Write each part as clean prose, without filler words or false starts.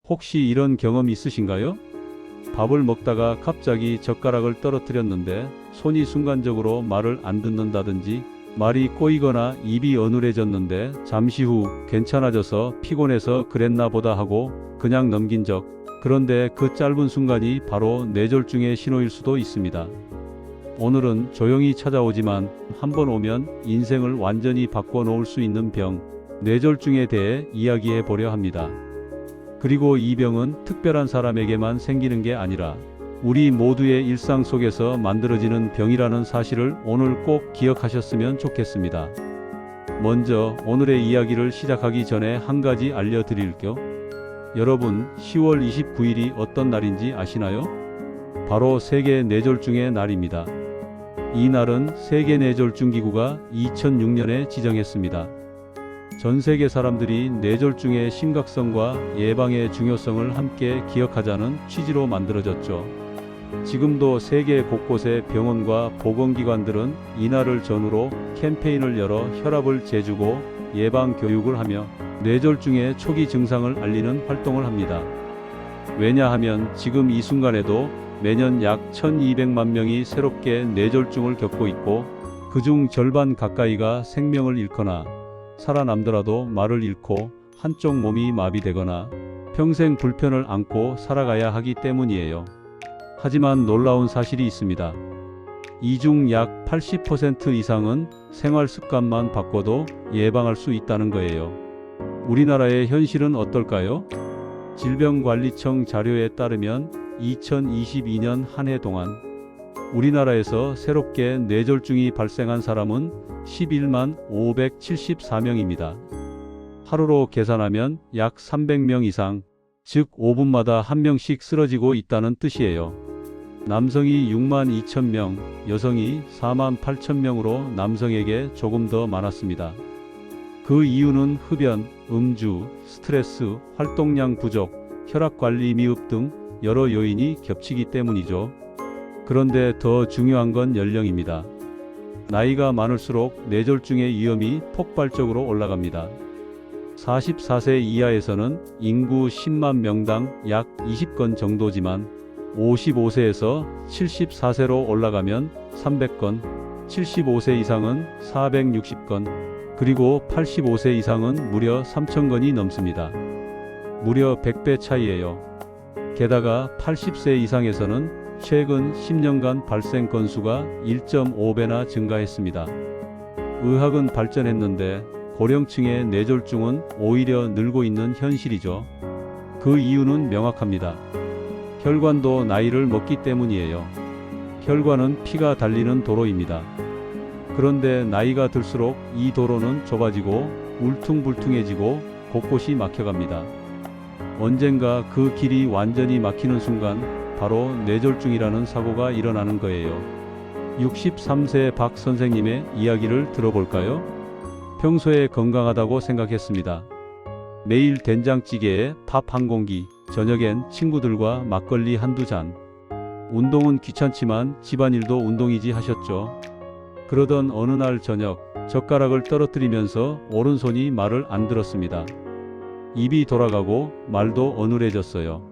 혹시 이런 경험 있으신가요? 밥을 먹다가 갑자기 젓가락을 떨어뜨렸는데 손이 순간적으로 말을 안 듣는다든지 말이 꼬이거나 입이 어눌해졌는데 잠시 후 괜찮아져서 피곤해서 그랬나 보다 하고 그냥 넘긴 적. 그런데 그 짧은 순간이 바로 뇌졸중의 신호일 수도 있습니다. 오늘은 조용히 찾아오지만 한번 오면 인생을 완전히 바꿔놓을 수 있는 병, 뇌졸중에 대해 이야기해 보려 합니다. 그리고 이 병은 특별한 사람에게만 생기는 게 아니라 우리 모두의 일상 속에서 만들어지는 병이라는 사실을 오늘 꼭 기억하셨으면 좋겠습니다. 먼저 오늘의 이야기를 시작하기 전에 한 가지 알려드릴게요. 여러분, 10월 29일이 어떤 날인지 아시나요? 바로 세계 뇌졸중의 날입니다. 이 날은 세계 뇌졸중기구가 2006년에 지정했습니다. 전 세계 사람들이 뇌졸중의 심각성과 예방의 중요성을 함께 기억하자는 취지로 만들어졌죠. 지금도 세계 곳곳의 병원과 보건기관들은 이날을 전후로 캠페인을 열어 혈압을 재주고 예방 교육을 하며 뇌졸중의 초기 증상을 알리는 활동을 합니다. 왜냐하면 지금 이 순간에도 매년 약 1200만 명이 새롭게 뇌졸중을 겪고 있고 그중 절반 가까이가 생명을 잃거나 살아남더라도 말을 잃고 한쪽 몸이 마비되거나 평생 불편을 안고 살아가야 하기 때문이에요. 하지만 놀라운 사실이 있습니다. 이 중 약 80% 이상은 생활 습관만 바꿔도 예방할 수 있다는 거예요. 우리나라의 현실은 어떨까요? 질병관리청 자료에 따르면 2022년 한 해 동안 우리나라에서 새롭게 뇌졸중이 발생한 사람은 11만 574명입니다. 하루로 계산하면 약 300명 이상, 즉 5분마다 한 명씩 쓰러지고 있다는 뜻이에요. 남성이 6만 2천 명, 여성이 4만 8천 명으로 남성에게 조금 더 많았습니다. 그 이유는 흡연, 음주, 스트레스, 활동량 부족, 혈압관리 미흡 등 여러 요인이 겹치기 때문이죠. 그런데 더 중요한 건 연령입니다. 나이가 많을수록 뇌졸중의 위험이 폭발적으로 올라갑니다. 44세 이하에서는 인구 10만 명당 약 20건 정도지만 55세에서 74세로 올라가면 300건, 75세 이상은 460건, 그리고 85세 이상은 무려 3,000건이 넘습니다. 무려 100배 차이예요. 게다가 80세 이상에서는 최근 10년간 발생 건수가 1.5배나 증가했습니다. 의학은 발전했는데 고령층의 뇌졸중은 오히려 늘고 있는 현실이죠. 그 이유는 명확합니다. 혈관도 나이를 먹기 때문이에요. 혈관은 피가 달리는 도로입니다. 그런데 나이가 들수록 이 도로는 좁아지고 울퉁불퉁해지고 곳곳이 막혀갑니다. 언젠가 그 길이 완전히 막히는 순간 바로 뇌졸중이라는 사고가 일어나는 거예요. 63세 박 선생님의 이야기를 들어볼까요? 평소에 건강하다고 생각했습니다. 매일 된장찌개에 밥 한 공기, 저녁엔 친구들과 막걸리 한두 잔. 운동은 귀찮지만 집안일도 운동이지 하셨죠. 그러던 어느 날 저녁, 젓가락을 떨어뜨리면서 오른손이 말을 안 들었습니다. 입이 돌아가고 말도 어눌해졌어요.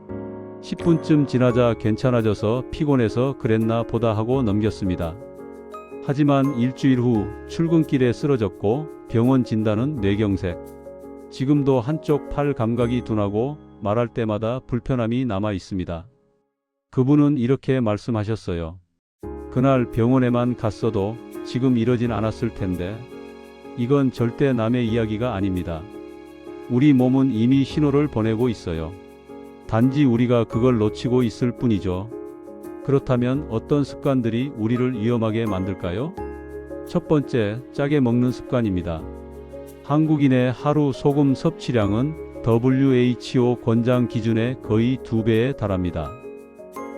10분쯤 지나자 괜찮아져서 피곤해서 그랬나 보다 하고 넘겼습니다. 하지만 일주일 후 출근길에 쓰러졌고 병원 진단은 뇌경색. 지금도 한쪽 팔 감각이 둔하고 말할 때마다 불편함이 남아 있습니다. 그분은 이렇게 말씀하셨어요. 그날 병원에만 갔어도 지금 이러진 않았을 텐데. 이건 절대 남의 이야기가 아닙니다. 우리 몸은 이미 신호를 보내고 있어요. 단지 우리가 그걸 놓치고 있을 뿐이죠. 그렇다면 어떤 습관들이 우리를 위험하게 만들까요? 첫 번째, 짜게 먹는 습관입니다. 한국인의 하루 소금 섭취량은 WHO 권장 기준의 거의 2배에 달합니다.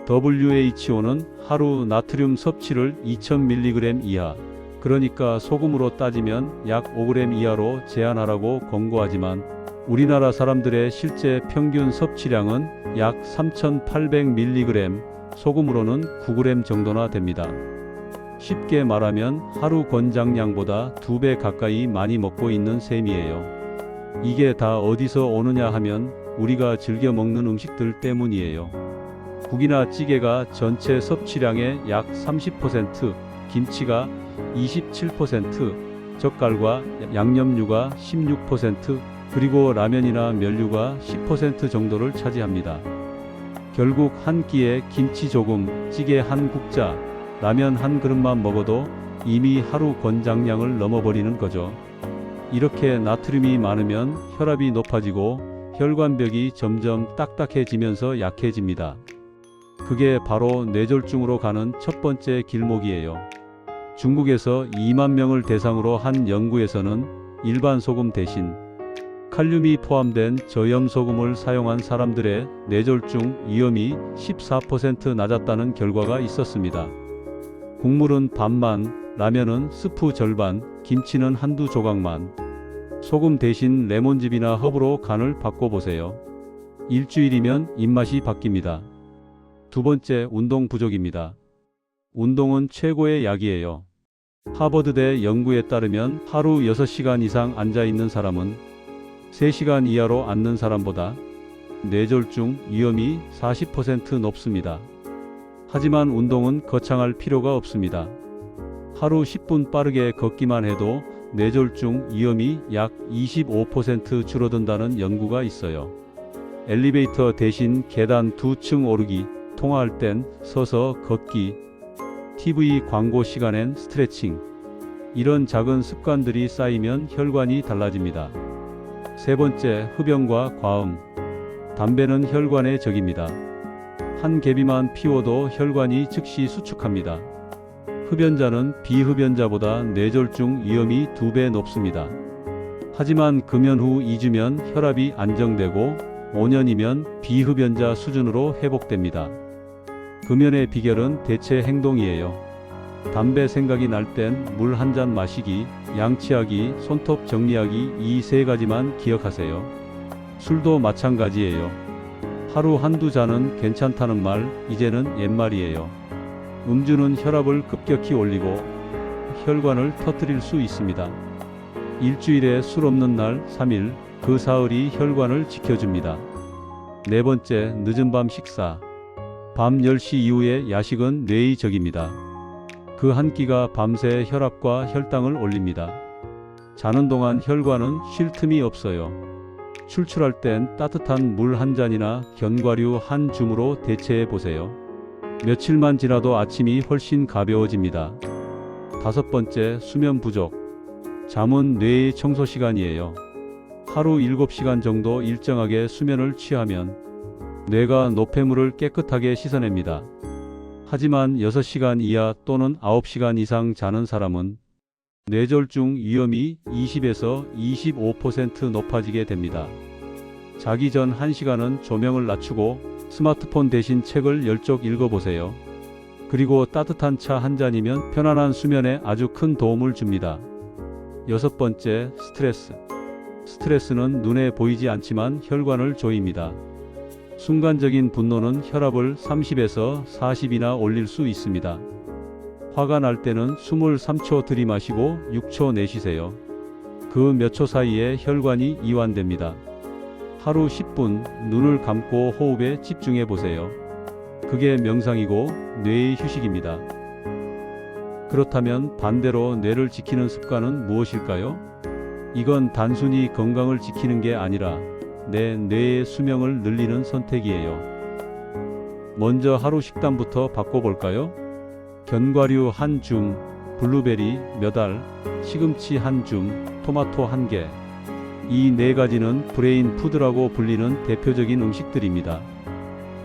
WHO는 하루 나트륨 섭취를 2000mg 이하, 그러니까 소금으로 따지면 약 5g 이하로 제한하라고 권고하지만 우리나라 사람들의 실제 평균 섭취량은 약 3800mg, 소금으로는 9g 정도나 됩니다. 쉽게 말하면 하루 권장량보다 2배 가까이 많이 먹고 있는 셈이에요. 이게 다 어디서 오느냐 하면 우리가 즐겨 먹는 음식들 때문이에요. 국이나 찌개가 전체 섭취량의 약 30%, 김치가 27%, 젓갈과 양념류가 16%, 그리고 라면이나 면류가 10% 정도를 차지합니다. 결국 한 끼에 김치 조금, 찌개 한 국자, 라면 한 그릇만 먹어도 이미 하루 권장량을 넘어버리는 거죠. 이렇게 나트륨이 많으면 혈압이 높아지고 혈관벽이 점점 딱딱해지면서 약해집니다. 그게 바로 뇌졸중으로 가는 첫 번째 길목이에요. 중국에서 2만 명을 대상으로 한 연구에서는 일반 소금 대신 칼륨이 포함된 저염 소금을 사용한 사람들의 뇌졸중 위험이 14% 낮았다는 결과가 있었습니다. 국물은 반만, 라면은 스프 절반, 김치는 한두 조각만. 소금 대신 레몬즙이나 허브로 간을 바꿔보세요. 일주일이면 입맛이 바뀝니다. 두 번째, 운동 부족입니다. 운동은 최고의 약이에요. 하버드대 연구에 따르면 하루 6시간 이상 앉아있는 사람은 3시간 이하로 앉는 사람보다 뇌졸중 위험이 40% 높습니다. 하지만 운동은 거창할 필요가 없습니다. 하루 10분 빠르게 걷기만 해도 뇌졸중 위험이 약 25% 줄어든다는 연구가 있어요. 엘리베이터 대신 계단 2층 오르기, 통화할 땐 서서 걷기, TV 광고 시간엔 스트레칭. 이런 작은 습관들이 쌓이면 혈관이 달라집니다. 세 번째, 흡연과 과음. 담배는 혈관의 적입니다. 한 개비만 피워도 혈관이 즉시 수축합니다. 흡연자는 비흡연자보다 뇌졸중 위험이 2배 높습니다. 하지만 금연 후 2주면 혈압이 안정되고 5년이면 비흡연자 수준으로 회복됩니다. 금연의 비결은 대체 행동이에요. 담배 생각이 날 땐 물 한 잔 마시기, 양치하기, 손톱 정리하기, 이 세 가지만 기억하세요. 술도 마찬가지예요. 하루 한두 잔은 괜찮다는 말, 이제는 옛말이에요. 음주는 혈압을 급격히 올리고 혈관을 터뜨릴 수 있습니다. 일주일에 술 없는 날 3일, 그 사흘이 혈관을 지켜줍니다. 네 번째, 늦은 밤 식사. 밤 10시 이후의 야식은 뇌의 적입니다. 그 한 끼가 밤새 혈압과 혈당을 올립니다. 자는 동안 혈관은 쉴 틈이 없어요. 출출할 땐 따뜻한 물 한 잔이나 견과류 한 줌으로 대체해 보세요. 며칠만 지나도 아침이 훨씬 가벼워집니다. 다섯 번째, 수면 부족. 잠은 뇌의 청소 시간이에요. 하루 7시간 정도 일정하게 수면을 취하면 뇌가 노폐물을 깨끗하게 씻어냅니다. 하지만 6시간 이하 또는 9시간 이상 자는 사람은 뇌졸중 위험이 20에서 25% 높아지게 됩니다. 자기 전 1시간은 조명을 낮추고 스마트폰 대신 책을 10쪽 읽어보세요. 그리고 따뜻한 차 한 잔이면 편안한 수면에 아주 큰 도움을 줍니다. 여섯 번째, 스트레스. 스트레스는 눈에 보이지 않지만 혈관을 조입니다. 순간적인 분노는 혈압을 30에서 40이나 올릴 수 있습니다. 화가 날 때는 숨을 3초 들이마시고 6초 내쉬세요. 그 몇 초 사이에 혈관이 이완됩니다. 하루 10분 눈을 감고 호흡에 집중해 보세요. 그게 명상이고 뇌의 휴식입니다. 그렇다면 반대로 뇌를 지키는 습관은 무엇일까요? 이건 단순히 건강을 지키는 게 아니라 내 뇌의 수명을 늘리는 선택이에요. 먼저 하루 식단부터 바꿔볼까요? 견과류 한 줌, 블루베리 몇 알, 시금치 한 줌, 토마토 한 개. 이 네 가지는 브레인 푸드라고 불리는 대표적인 음식들입니다.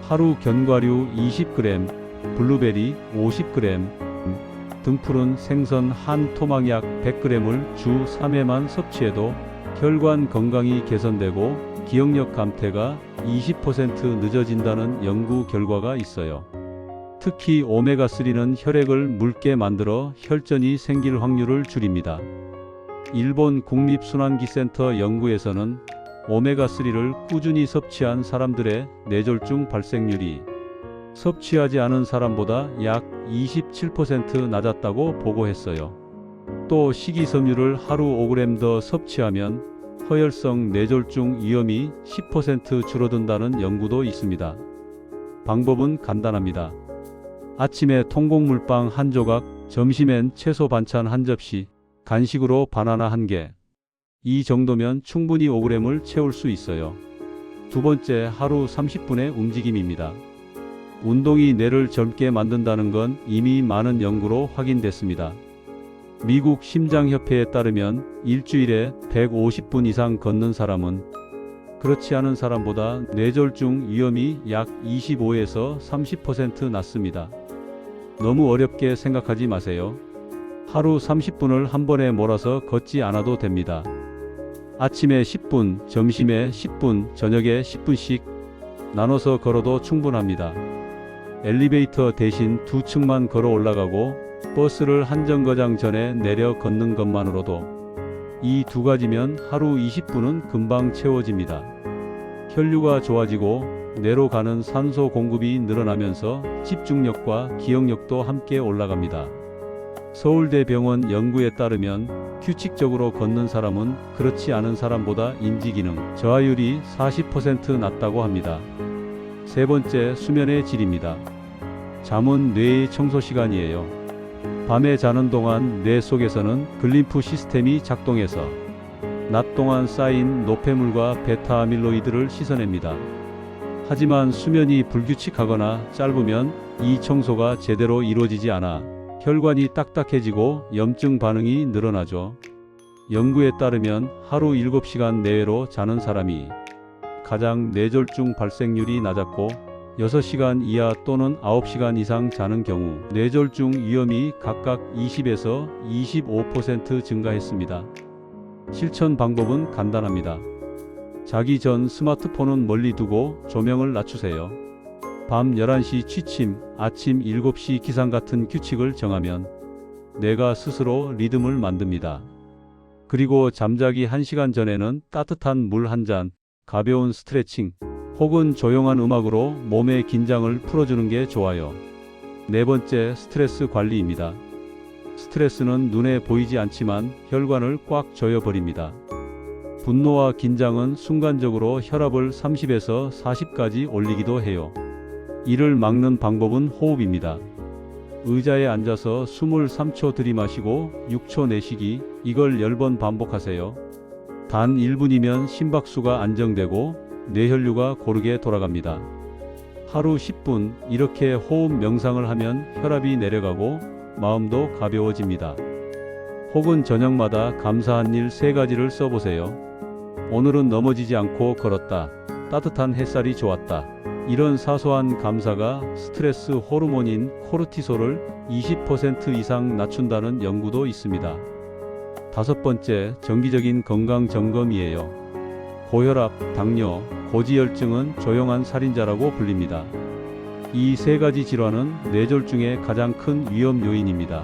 하루 견과류 20g, 블루베리 50g, 등푸른 생선 한 토막약 100g을 주 3회만 섭취해도 혈관 건강이 개선되고 기억력 감퇴가 20% 늦어진다는 연구 결과가 있어요. 특히 오메가3는 혈액을 묽게 만들어 혈전이 생길 확률을 줄입니다. 일본 국립순환기센터 연구에서는 오메가3를 꾸준히 섭취한 사람들의 뇌졸중 발생률이 섭취하지 않은 사람보다 약 27% 낮았다고 보고했어요. 또 식이섬유를 하루 5g 더 섭취하면 허혈성 뇌졸중 위험이 10% 줄어든다는 연구도 있습니다. 방법은 간단합니다. 아침에 통곡물빵 한 조각, 점심엔 채소 반찬 한 접시, 간식으로 바나나 한 개. 이 정도면 충분히 5g을 채울 수 있어요. 두 번째, 하루 30분의 움직임입니다. 운동이 뇌를 젊게 만든다는 건 이미 많은 연구로 확인됐습니다. 미국 심장협회에 따르면 일주일에 150분 이상 걷는 사람은 그렇지 않은 사람보다 뇌졸중 위험이 약 25에서 30% 낮습니다. 너무 어렵게 생각하지 마세요. 하루 30분을 한 번에 몰아서 걷지 않아도 됩니다. 아침에 10분, 점심에 10분, 저녁에 10분씩 나눠서 걸어도 충분합니다. 엘리베이터 대신 2층만 걸어 올라가고 버스를 한 정거장 전에 내려 걷는 것만으로도 이 두 가지면 하루 20분은 금방 채워집니다. 혈류가 좋아지고 뇌로 가는 산소 공급이 늘어나면서 집중력과 기억력도 함께 올라갑니다. 서울대병원 연구에 따르면 규칙적으로 걷는 사람은 그렇지 않은 사람보다 인지기능 저하율이 40% 낮다고 합니다. 세 번째, 수면의 질입니다. 잠은 뇌의 청소 시간이에요. 밤에 자는 동안 뇌 속에서는 글림프 시스템이 작동해서 낮 동안 쌓인 노폐물과 베타아밀로이드를 씻어냅니다. 하지만 수면이 불규칙하거나 짧으면 이 청소가 제대로 이루어지지 않아 혈관이 딱딱해지고 염증 반응이 늘어나죠. 연구에 따르면 하루 7시간 내외로 자는 사람이 가장 뇌졸중 발생률이 낮았고 6시간 이하 또는 9시간 이상 자는 경우 뇌졸중 위험이 각각 20에서 25% 증가했습니다. 실천 방법은 간단합니다. 자기 전 스마트폰은 멀리 두고 조명을 낮추세요. 밤 11시 취침, 아침 7시 기상 같은 규칙을 정하면 뇌가 스스로 리듬을 만듭니다. 그리고 잠자기 1시간 전에는 따뜻한 물 한 잔, 가벼운 스트레칭, 혹은 조용한 음악으로 몸의 긴장을 풀어주는 게 좋아요. 네 번째, 스트레스 관리입니다. 스트레스는 눈에 보이지 않지만 혈관을 꽉 조여버립니다. 분노와 긴장은 순간적으로 혈압을 30에서 40까지 올리기도 해요. 이를 막는 방법은 호흡입니다. 의자에 앉아서 숨을 3초 들이마시고 6초 내쉬기, 이걸 10번 반복하세요. 단 1분이면 심박수가 안정되고 뇌혈류가 고르게 돌아갑니다. 하루 10분 이렇게 호흡 명상을 하면 혈압이 내려가고 마음도 가벼워집니다. 혹은 저녁마다 감사한 일 3가지를 써보세요. 오늘은 넘어지지 않고 걸었다. 따뜻한 햇살이 좋았다. 이런 사소한 감사가 스트레스 호르몬인 코르티솔을 20% 이상 낮춘다는 연구도 있습니다. 다섯 번째, 정기적인 건강 점검이에요. 고혈압, 당뇨, 고지혈증은 조용한 살인자라고 불립니다. 이 3가지 질환은 뇌졸중의 가장 큰 위험 요인입니다.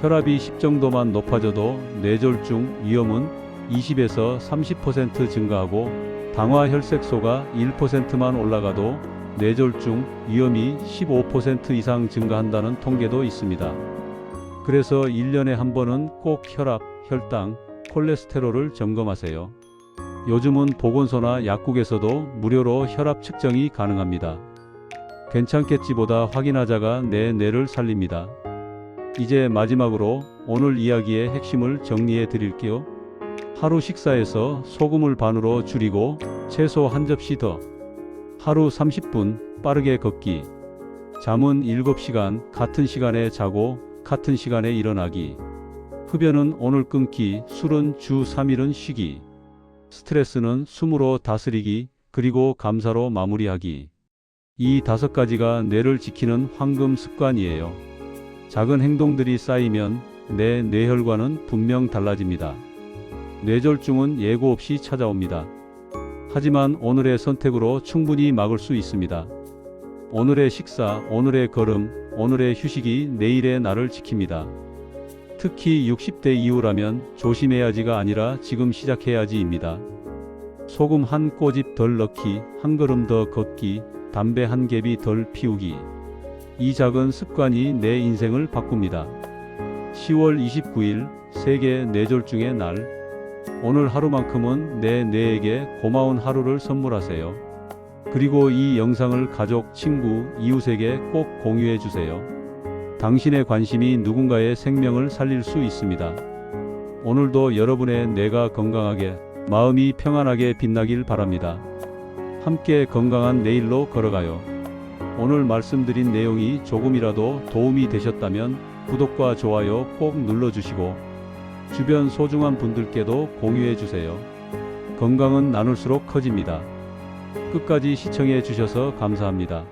혈압이 10 정도만 높아져도 뇌졸중 위험은 20에서 30% 증가하고 당화혈색소가 1%만 올라가도 뇌졸중 위험이 15% 이상 증가한다는 통계도 있습니다. 그래서 1년에 한 번은 꼭 혈압, 혈당, 콜레스테롤을 점검하세요. 요즘은 보건소나 약국에서도 무료로 혈압 측정이 가능합니다. 괜찮겠지보다 확인하자가 내 뇌를 살립니다. 이제 마지막으로 오늘 이야기의 핵심을 정리해 드릴게요. 하루 식사에서 소금을 반으로 줄이고 채소 한 접시 더. 하루 30분 빠르게 걷기. 잠은 7시간 같은 시간에 자고 같은 시간에 일어나기. 흡연은 오늘 끊기, 술은 주 3일은 쉬기. 스트레스는 숨으로 다스리기, 그리고 감사로 마무리하기. 이 5가지가 뇌를 지키는 황금 습관이에요. 작은 행동들이 쌓이면 내 뇌혈관은 분명 달라집니다. 뇌졸중은 예고 없이 찾아옵니다. 하지만 오늘의 선택으로 충분히 막을 수 있습니다. 오늘의 식사, 오늘의 걸음, 오늘의 휴식이 내일의 나를 지킵니다. 특히 60대 이후라면 조심해야지가 아니라 지금 시작해야지입니다. 소금 한 꼬집 덜 넣기, 한 걸음 더 걷기, 담배 한 갭이 덜 피우기. 이 작은 습관이 내 인생을 바꿉니다. 10월 29일 세계 뇌졸중의 날. 오늘 하루만큼은 뇌에게 고마운 하루를 선물하세요. 그리고 이 영상을 가족, 친구, 이웃에게 꼭 공유해 주세요. 당신의 관심이 누군가의 생명을 살릴 수 있습니다. 오늘도 여러분의 뇌가 건강하게, 마음이 평안하게 빛나길 바랍니다. 함께 건강한 내일로 걸어가요. 오늘 말씀드린 내용이 조금이라도 도움이 되셨다면 구독과 좋아요 꼭 눌러주시고 주변 소중한 분들께도 공유해 주세요. 건강은 나눌수록 커집니다. 끝까지 시청해 주셔서 감사합니다.